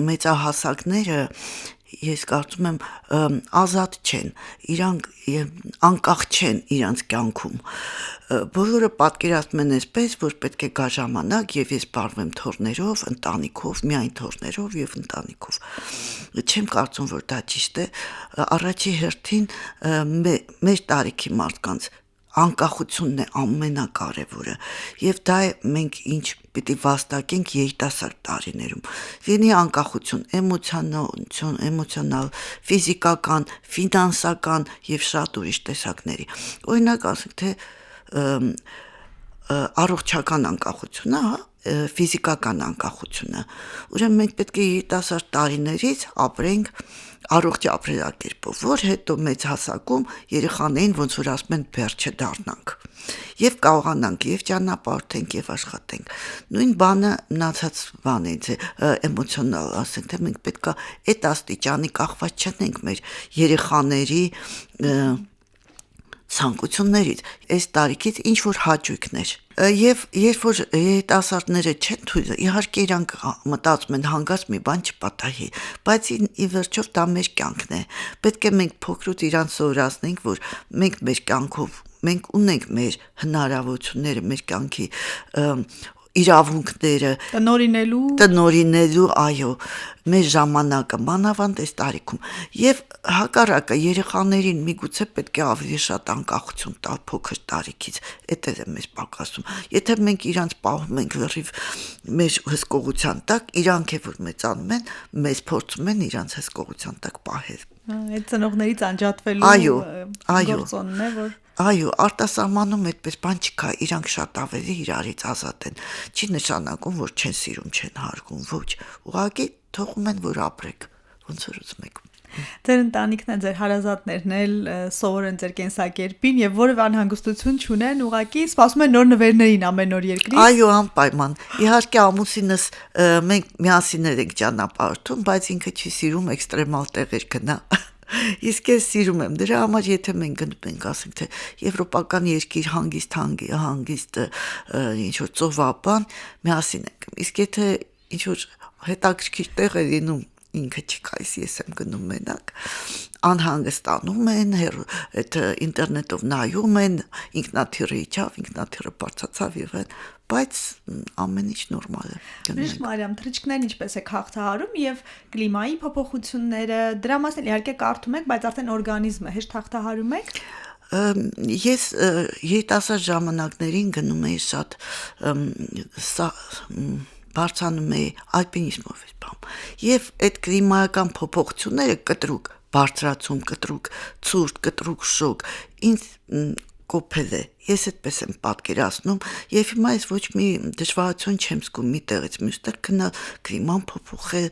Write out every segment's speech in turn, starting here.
մեծահասակները ես կարծում եմ ազատ չեն, իրանք անկախ չեն իրանց կյանքում։ Բոլորը պատկերացնում են այսպես, որ պետք է գա ժամանակ եւ ես բարվեմ թորներով, ընտանիքով, միայն թորներով եւ ընտանիքով։ Չեմ կարծում, որ դա ճիշտ է։ Առաջի հերթին մեր տարիքի մարդկանց անկախությունն է ամենակարևորը եւ դա է մենք ինչ պիտի վաստակենք երիտասարդ տարիներում լինի անկախություն էմոցիոնալ, ֆիզիկական, ֆինանսական եւ շատ ուրիշ տեսակների օրինակ ասենք թե առողջական անկախությունը, ֆիզիկական անկախությունը ուրեմն մենք պետք է երիտասարդ տարիներից ապրենք առողջ ապրելակերպով, որ հետո մեծ հասակում երեխաներին ոնց որ ասում են բերչը դառնանք եւ կարողանանք եւ ճանապարհորդենք եւ աշխատենք նույն բանը մնացած բան է էմոցիոնալ ասենք թե մենք պետքա այդ աստիճանի կախված չենք մեր երեխաների ցանկություններից այս տարիքից ինչ որ հաճույքներ եւ երբ որ երիտասարդները չեն թույլ իհարկե իրանք մտածում են հանգած մի բան չպատահի բայց ի վերջով դա մեր կյանքն է պետք է մենք փոքրուց իրանց սովորացնենք որ մենք մեր կյանքով մենք ունենք մեր հնարավորությունները մեր կյանքի իրավունքները տնօրինելու այո մեր ժամանակը մանավանդ այս տարիքում եւ հակառակը երեխաներին միգուցե պետք է ավելի շատ անկախություն տալ փոքր տարիքից դա է մեզ պակասում եթե մենք իրանց պահում ենք լրիվ մեր հսկողության տակ իրանք է որ մեծանում են մեզ փորձում են իրանց հսկողության տակ պահել այդ ծնողներից անջատվելու գործոնն է որ Այո, արտասահմանում այդպես բան չկա, իրանք շատ ավելի իրարից ազատ են։ Չի նշանակում, որ չեն սիրում, չեն հարգում, ոչ։ Ուղղակի թողում են, որ ապրեք, ոնց որ ուզում եք։ Ձեր ընտանիքն է, ձեր հարազատներն էլ սովոր են ձեր կենսակերպին եւ որևէ անհանգստություն չունեն, ուղղակի սպասում են նոր նվերներին ամեն օր երկրից։ Այո, անպայման։ Իհարկե ամուսինս մենք միասին ենք ճանապարհորդում, բայց ինքը չի սիրում էքստրեմալ տեղեր գնա։ Իսկ ես սիրում եմ դրա համար եթե մենք գնում ենք ասենք թե եվրոպական երկիր հանգիստ ինչ որ ծովաբան միասին ենք իսկ եթե ինչ որ հետաքրքիր տեղ է լինում ինքը չկայս ես եմ գնում մենակ անհանգստանում են այդ ինտերնետով նայում են ինքնաթիռը իջավ ինքնաթիռը բարձրացավ եւ այլ բայց ամեն ինչ նորմալ է Միշտ Մարիամ թռիչքներն ինչպես է հաղթահարում եւ կլիմայի փոփոխությունները դրա մասին իհարկե կարդում եք բայց արդեն օրգանիզմը հեշտ հաղթահարում եք Ես երիտասարդ ժամանակներին գնում էի շատ բարձանում էի ալպինիզմով եւ այդ կլիմայական փոփոխությունները կտրուկ բարձրացում կտրուկ ցուրտ կտրուկ շոկ ինձ կոփել է ես այդպես եմ պատկերացնում եւ հիմա ես ոչ մի դժվարություն չեմ զգում մի տեղից մյուս տեղ գնալ կլիման փոփոխել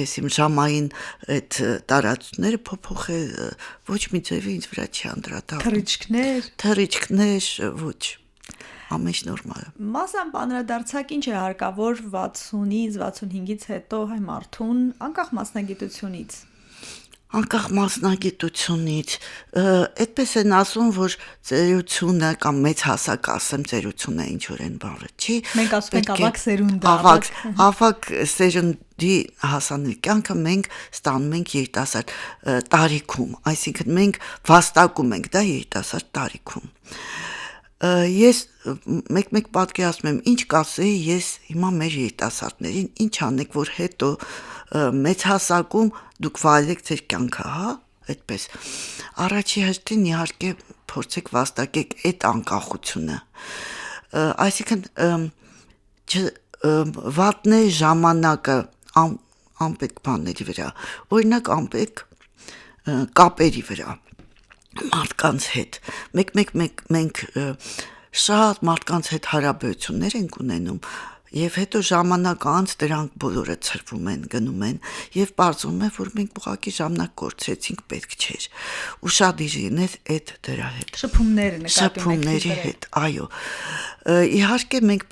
ես իմ ժամային այդ տարածությունները փոփոխել ոչ մի ձևի ինձ վրա չի անդրադառնում թռիչքներ ոչ ամեն ինչ նորմալ է Մասամբ անդրադարձակ ինչ է հարկավոր 60-ից 65-ից հետո հայ մարդուն անկախ մասնագիտությունից Անկախ մասնագիտությունից այդպես են ասում որ ծերությունը կամ մեծ հասակ ասեմ ծերությունը ինչ որ են բառը չի մենք ասում ենք ավակ սերունդը ավակ սերունդի հասանելի կյանքը մենք ստանում ենք երիտասարդ տարիքում այսինքն մենք վաստակում ենք դա երիտասարդ տարիքում Ես մեկ պատկերացնում եմ ինչ կասեի ես հիմա մեր երիտասարդներին ինչ անեք որ հետո մեծ հասակում դուք վայելեք ձեր կյանքը հա այդպես առաջի հերթին իհարկե փորձեք վաստակեք այդ անկախությունը այսինքն վատներ ժամանակը անպետք բաների վրա օրինակ անպետք կապերի վրա մարդկանց հետ մենք շատ մարդկանց հետ հարաբերություններ ենք ունենում եւ հետո ժամանակ անց դրանք բոլորը ցրվում են գնում են եւ պարզվում է որ մենք ուղղակի ժամանակ կորցրեցինք պետք չէր ուշադիր լինել այդ դրա հետ շփումների հետ այո իհարկե մենք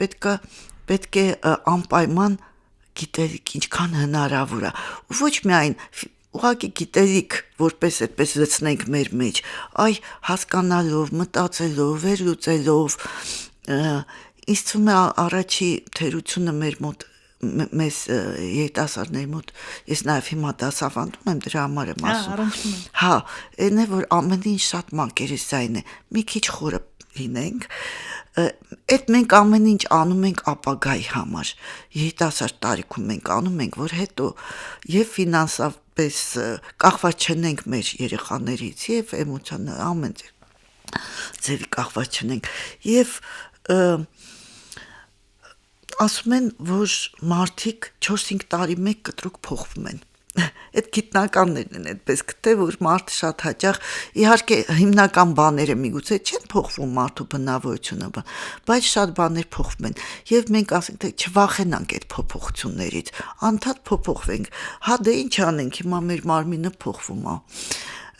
պետք է անպայման գիտելիք ինչքան հնարավոր է ոչ միայն Ուղղակի գիտելիք, որպես այդպես լցնենք մեր մեջ, այ հասկանալով, մտածելով, վերլուծելով, ինձ թվում է առաջի թերությունը մեր մոտ մեզ երիտասարդների մոտ ես նաև հիմա դասավանդում եմ, դրա համար եմ ասում։ Առնչվում է։ Հա, այն է, որ ամեն ինչ շատ մակերեսային է։ Մի քիչ խորը լինենք, այդ մենք ամեն ինչ անում ենք ապագայի համար։ Երիտասարդ տարիքում մենք անում ենք, որ հետո եւ ֆինանսապես կախված չնենք մեր երեխաներից եւ էմոցիոնալ ամեն ձևի կախված չնենք եւ ասում են, որ մարդիկ 4-5 տարի մեկ կտրուկ փոխվում են։ Այդ գիտնականներն են այդպես գտե, որ մարդը շատ հաճախ իհարկե հիմնական բաները միգուցե չեն փոխվում մարդու բնավորությունը, բայց շատ բաներ փոխվում են եւ մենք ասենք թե չվախենանք այդ փոփոխություններից, անդադ փոփոխվենք։ Հա դե ինչ անենք, հիմա մեր մարմինը փոխվում է։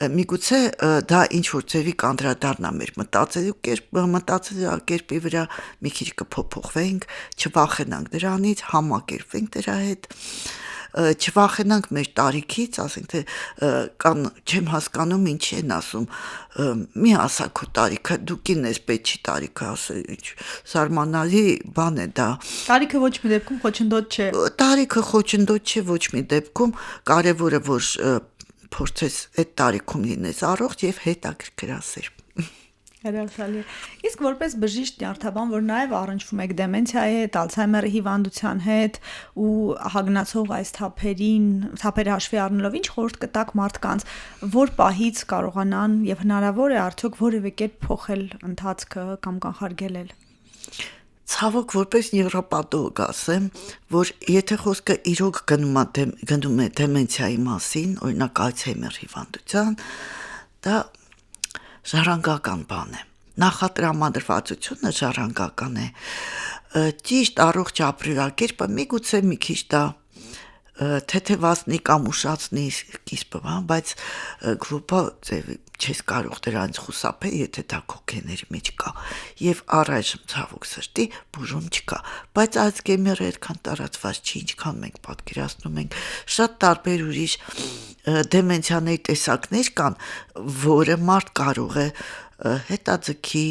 Միգուցե դա ինչ որ ձևի կանդրադառնա մեր մտածելակերպի վրա, մի քիչ կփոփոխվենք, չվախենանք դրանից, համակերպվենք դրա հետ, չվախենանք մեր տարիքից, ասենք թե կան չեմ հասկանում ինչի են ասում, մի ասա քո տարիքը, դու կին ես, պետք չի տարիքը ասել, ինչ զարմանալի բան է դա։ Տարիքը ոչ մի դեպքում խոչընդոտ չէ։ Տարիքը խոչընդոտ չէ ոչ մի դեպքում, կարևորը որ փորձես այդ տարիքում լինես առողջ եւ հետաքրքրասեր։ Հերարցալի։ Իսկ որպես բժիշկ նյարդաբան, որ նաև առնչվում եք դեմենցիայի հետ, Ալցհեյմերի հիվանդության հետ ու հագնացող այս թափերը հաշվի առնելով, ինչ խորհուրդ կտաք մարդկանց, որ պահից կարողանան եւ հնարավոր է արդյոք որևէ կերպ փոխել ընթացքը կամ կանխարգելել։ Ցավոք որպես նեյրոպաթոլոգ ասեմ, որ եթե խոսքը իրոք գնում է դեմենցիայի մասին, օրինակ Ալցհեյմեր հիվանդության, դա ժառանգական բան է։ Նախատրամադրվածությունը ժառանգական է։ Ճիշտ առողջ ապրելակերպը միգուցե մի քիչ դա թեթևացնի կամ ուշացնի սկիզբը, բայց գլոբալ ձևի չես կարող դրանից խուսափել, եթե դա քո գեների մեջ կա։ Եվ առայժմ ցավոք սրտի բուժում չկա, բայց Ալցհեյմերը այդքան տարածված չի, ինչքան մենք պատկերացնում ենք։ Շատ տարբեր ուրիշ դեմենցիաների տեսակներ կան, որը մարդ կարող է հետաձգի,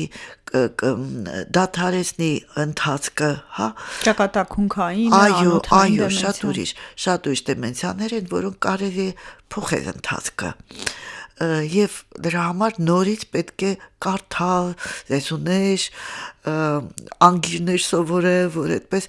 դադարեցնի ընթացքը, հա։ Ճակատագունքային, այո, շատ ուրիշ դեմենցիաներ են, որոնք կարելի է փոխել ընթացքը։ Եվ դրա համար նորից պետք է կարդալ, լեզուներ, անգիրներ սովորել, որ այդպես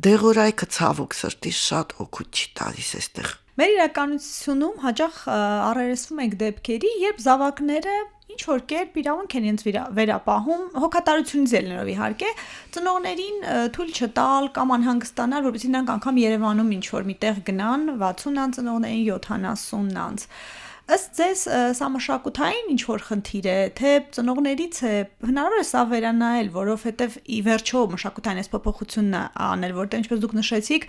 դեղորայքը ցավոք սրտի շատ օգուտ չի տալիս այստեղ։ Մեր իրականությունում հաճախ առերեսվում ենք դեպքերի, երբ զավակները ինչ որ կերպ իրավունք են իրենց վերապահում, հոգատարությունից ելնելով իհարկե, ծնողներին թույլ չտալ կամ անհանգստանալ, որովհետեւ նրանք անգամ Երևանում ինչ որ միտեղ գնան 60 անց ծնողներին 70 անց։ Ըստ ձեզ սա մշակութային ինչ որ խնդիր է, թե ծնողներից է հնարավոր է սա վերանայել, որովհետև ի վերջո մշակութային այս փոփոխությունն անել, որտեղ ինչպես դուք նշեցիք,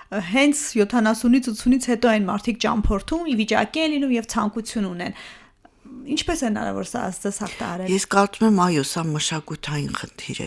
հենց 70-ից 80-ից հետո այն մարդիկ ճամփորդում, ի վիճակի են լինում եւ ցանկություն ունեն։ Ինչպես է հնարավոր սա հաղթահարել։ Ես կարծում եմ, այո, սա մշակութային խնդիր է։